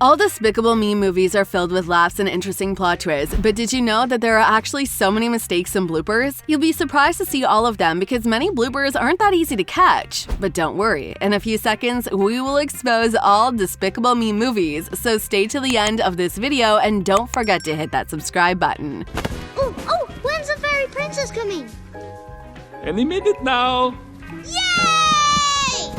All Despicable Me movies are filled with laughs and interesting plot twists, but did you know that there are actually so many mistakes and bloopers? You'll be surprised to see all of them because many bloopers aren't that easy to catch. But don't worry, in a few seconds, we will expose all Despicable Me movies, so stay to the end of this video and don't forget to hit that subscribe button. Oh, when's the fairy princess coming? Any minute now. Yay!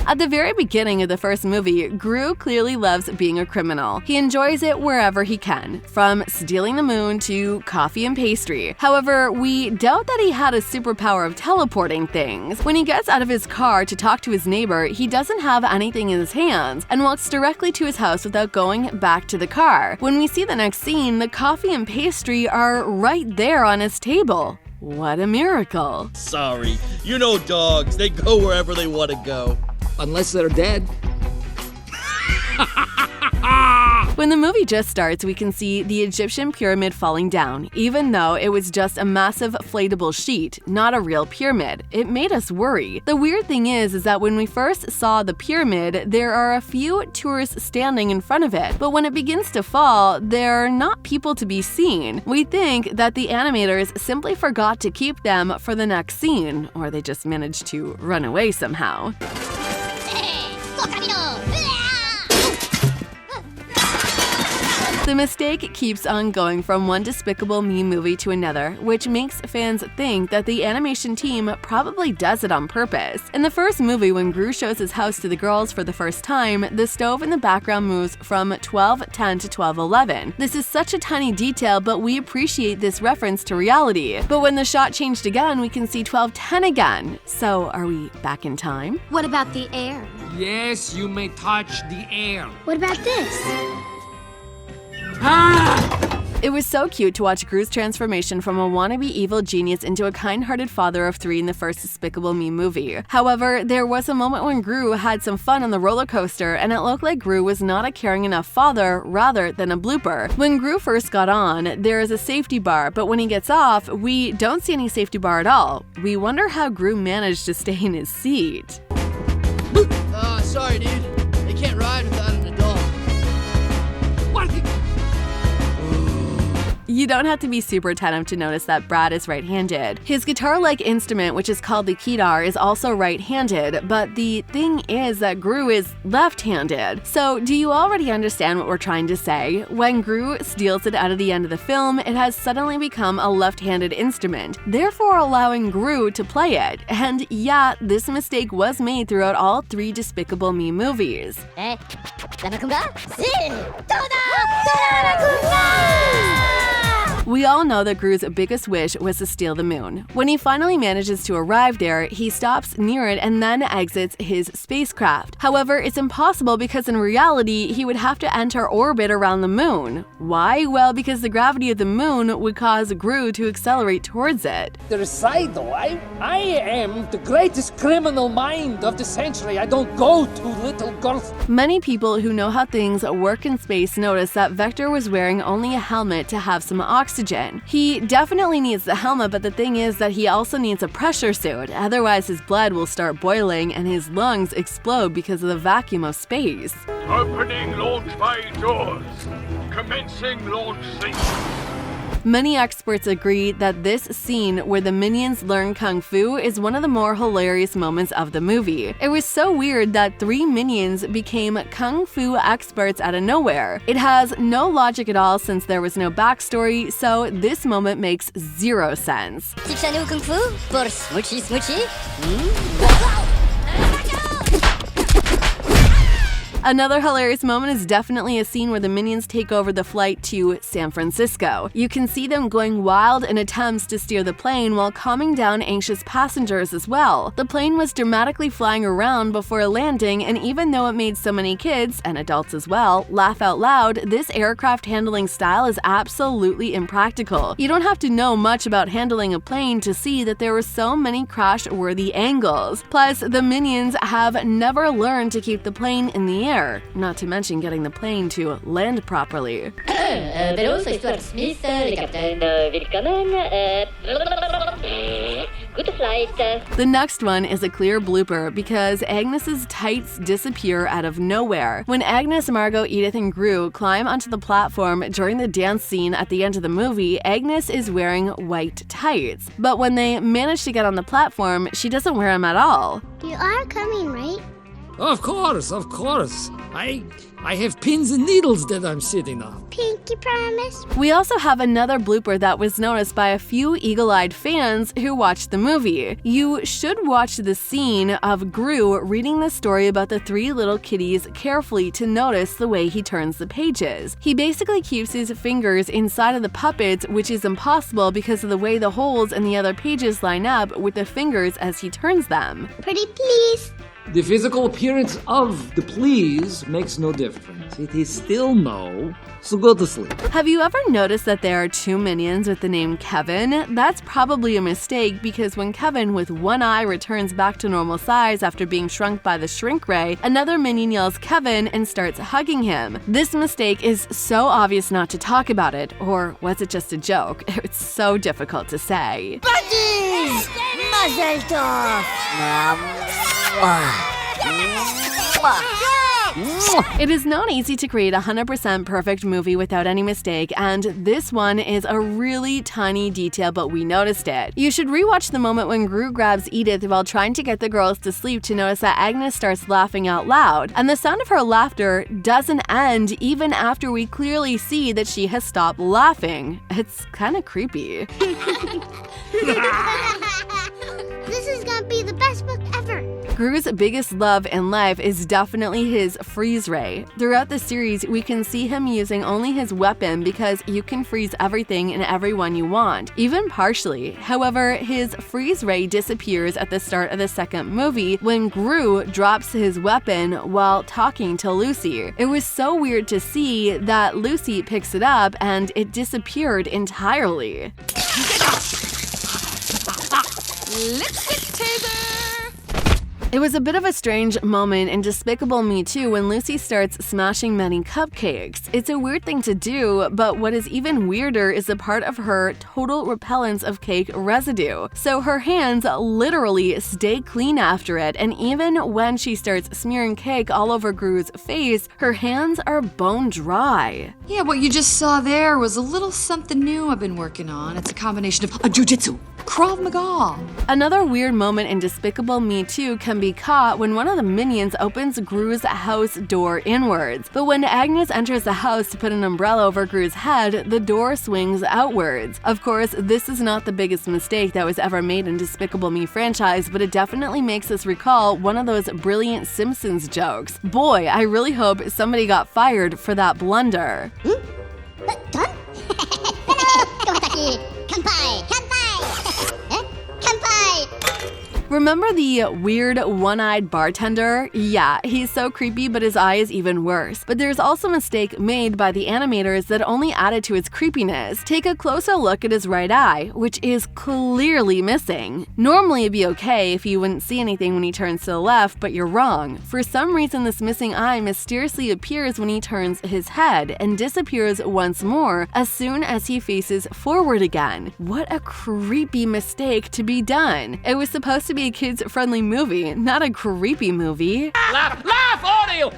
At the very beginning of the first movie, Gru clearly loves being a criminal. He enjoys it wherever he can, from stealing the moon to coffee and pastry. However, we doubt that he had a superpower of teleporting things. When he gets out of his car to talk to his neighbor, he doesn't have anything in his hands and walks directly to his house without going back to the car. When we see the next scene, the coffee and pastry are right there on his table. What a miracle! Sorry, you know dogs, they go wherever they want to go. Unless they're dead. When the movie just starts, we can see the Egyptian pyramid falling down, even though it was just a massive inflatable sheet, not a real pyramid. It made us worry. The weird thing is that when we first saw the pyramid, there are a few tourists standing in front of it, but when it begins to fall, there are not people to be seen. We think that the animators simply forgot to keep them for the next scene, or they just managed to run away somehow. The mistake keeps on going from one Despicable Me movie to another, which makes fans think that the animation team probably does it on purpose. In the first movie, when Gru shows his house to the girls for the first time, the stove in the background moves from 12:10 to 12:11. This is such a tiny detail, but we appreciate this reference to reality. But when the shot changed again, we can see 12:10 again. So are we back in time? What about the air? Yes, you may touch the air. What about this? It was so cute to watch Gru's transformation from a wannabe evil genius into a kind-hearted father of three in the first Despicable Me movie. However, there was a moment when Gru had some fun on the roller coaster, and it looked like Gru was not a caring enough father rather than a blooper. When Gru first got on, there is a safety bar, but when he gets off, we don't see any safety bar at all. We wonder how Gru managed to stay in his seat. Sorry, dude. They can't ride without an adult. You don't have to be super attentive to notice that Brad is right-handed. His guitar-like instrument, which is called the keytar, is also right-handed, but the thing is that Gru is left-handed. So do you already understand what we're trying to say? When Gru steals it out of the end of the film, it has suddenly become a left-handed instrument, therefore allowing Gru to play it. And yeah, this mistake was made throughout all three Despicable Me movies. We all know that Gru's biggest wish was to steal the moon. When he finally manages to arrive there, he stops near it and then exits his spacecraft. However, it's impossible because in reality, he would have to enter orbit around the moon. Why? Well, because the gravity of the moon would cause Gru to accelerate towards it. The recital. I am the greatest criminal mind of the century. I don't go to little girls. Many people who know how things work in space noticed that Vector was wearing only a helmet to have some oxygen. He definitely needs the helmet, but the thing is that he also needs a pressure suit, otherwise his blood will start boiling and his lungs explode because of the vacuum of space. Opening launch bay doors. Commencing launch sequence. Many experts agree that this scene where the minions learn Kung Fu is one of the more hilarious moments of the movie. It was so weird that three minions became Kung Fu experts out of nowhere. It has no logic at all since there was no backstory, so this moment makes zero sense. Teach Kung Fu for smoochy smoochy? Another hilarious moment is definitely a scene where the minions take over the flight to San Francisco. You can see them going wild in attempts to steer the plane while calming down anxious passengers as well. The plane was dramatically flying around before landing, and even though it made so many kids, and adults as well, laugh out loud, this aircraft handling style is absolutely impractical. You don't have to know much about handling a plane to see that there were so many crash-worthy angles. Plus, the minions have never learned to keep the plane in the air, not to mention getting the plane to land properly. Velocity Smith, les capitaines, willkommen. Good flight. The next one is a clear blooper because Agnes's tights disappear out of nowhere. When Agnes, Margot, Edith, and Gru climb onto the platform during the dance scene at the end of the movie, Agnes is wearing white tights. But when they manage to get on the platform, she doesn't wear them at all. You are coming, right? Of course, of course. I have pins and needles that I'm sitting on. Pinky promise. We also have another blooper that was noticed by a few eagle-eyed fans who watched the movie. You should watch the scene of Gru reading the story about the three little kitties carefully to notice the way he turns the pages. He basically keeps his fingers inside of the puppets, which is impossible because of the way the holes in the other pages line up with the fingers as he turns them. Pretty please. The physical appearance of the please makes no difference. It is still no, so go to sleep. Have you ever noticed that there are two minions with the name Kevin? That's probably a mistake because when Kevin with one eye returns back to normal size after being shrunk by the shrink ray, another minion yells Kevin and starts hugging him. This mistake is so obvious not to talk about it, or was it just a joke? It's so difficult to say. Buddies! Mazel tov! It is not easy to create a 100% perfect movie without any mistake, and this one is a really tiny detail, but we noticed it. You should rewatch the moment when Gru grabs Edith while trying to get the girls to sleep to notice that Agnes starts laughing out loud, and the sound of her laughter doesn't end even after we clearly see that she has stopped laughing. It's kind of creepy. This is gonna be the best book ever. Gru's biggest love in life is definitely his freeze ray. Throughout the series, we can see him using only his weapon because you can freeze everything and everyone you want, even partially. However, his freeze ray disappears at the start of the second movie when Gru drops his weapon while talking to Lucy. It was so weird to see that Lucy picks it up and it disappeared entirely. It was a bit of a strange moment in Despicable Me 2 when Lucy starts smashing many cupcakes. It's a weird thing to do, but what is even weirder is the part of her total repellence of cake residue. So her hands literally stay clean after it, and even when she starts smearing cake all over Gru's face, her hands are bone dry. Yeah, what you just saw there was a little something new I've been working on. It's a combination of a jujitsu, Krav Maga. Another weird moment in Despicable Me 2 can be caught when one of the minions opens Gru's house door inwards. But when Agnes enters the house to put an umbrella over Gru's head, the door swings outwards. Of course, this is not the biggest mistake that was ever made in Despicable Me franchise, but it definitely makes us recall one of those brilliant Simpsons jokes. Boy, I really hope somebody got fired for that blunder. Done? Kanpai! Kanpai! Kanpai! Remember the weird one-eyed bartender? Yeah, he's so creepy, but his eye is even worse. But there's also a mistake made by the animators that only added to its creepiness. Take a closer look at his right eye, which is clearly missing. Normally it'd be okay if you wouldn't see anything when he turns to the left, but you're wrong. For some reason, this missing eye mysteriously appears when he turns his head and disappears once more as soon as he faces forward again. What a creepy mistake to be done. It was supposed to be a kids-friendly movie, not a creepy movie. Laugh, all of you!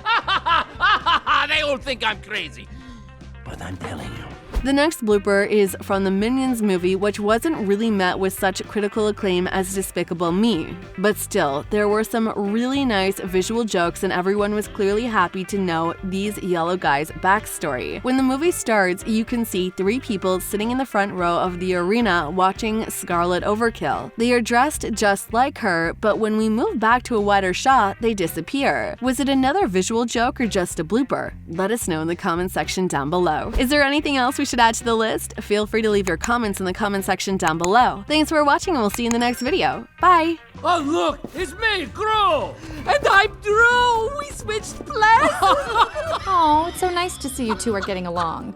They all think I'm crazy. But I'm telling you. The next blooper is from the Minions movie, which wasn't really met with such critical acclaim as Despicable Me. But still, there were some really nice visual jokes and everyone was clearly happy to know these yellow guys' backstory. When the movie starts, you can see three people sitting in the front row of the arena watching Scarlet Overkill. They are dressed just like her, but when we move back to a wider shot, they disappear. Was it another visual joke or just a blooper? Let us know in the comment section down below. Is there anything else we should add to the list? Feel free to leave your comments in the comment section down below. Thanks for watching and we'll see you in the next video. Bye! Oh, look, it's me, Gru! And I'm Drew! We switched places! Oh, it's so nice to see you two are getting along.